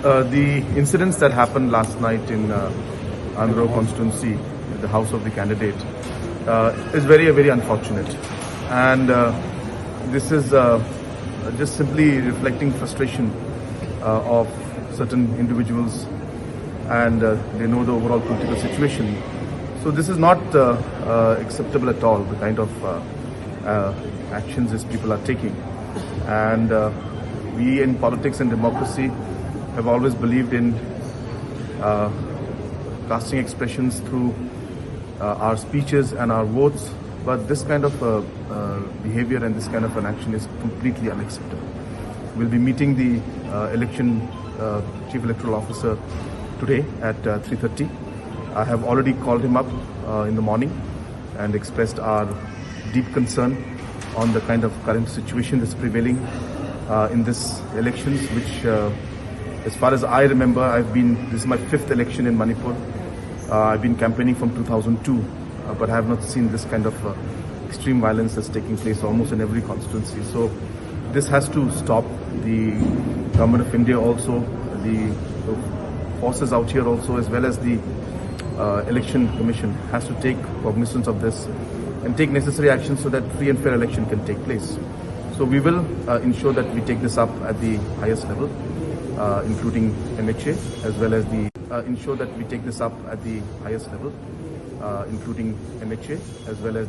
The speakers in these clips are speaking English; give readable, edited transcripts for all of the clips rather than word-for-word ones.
The incidents that happened last night in Andro constituency, the house of the candidate, is very unfortunate, and this is just simply reflecting frustration of certain individuals, and they know the overall political situation. So this is not acceptable at all, the kind of actions these people are taking. And we in politics and democracy have always believed in casting expressions through our speeches and our votes, but this kind of behavior and this kind of an action is completely unacceptable. We'll be meeting the Chief Electoral Officer today at 3:30. I have already called him up in the morning and expressed our deep concern on the kind of current situation that's prevailing in this elections, which as far as I remember, this is my 5th election in Manipur. I've been campaigning from 2002, but I have not seen this kind of extreme violence that's taking place almost in every constituency. So this has to stop. The Government of India also, the forces out here also, as well as the Election Commission has to take cognizance of this and take necessary action so that free and fair election can take place. So we will ensure that we take this up at the highest level, including MHA, as well as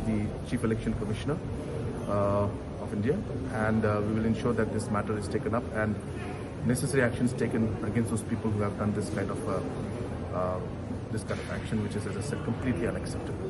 the Chief Election Commissioner of India, and we will ensure that this matter is taken up and necessary actions taken against those people who have done this kind of action, which is, as I said, completely unacceptable.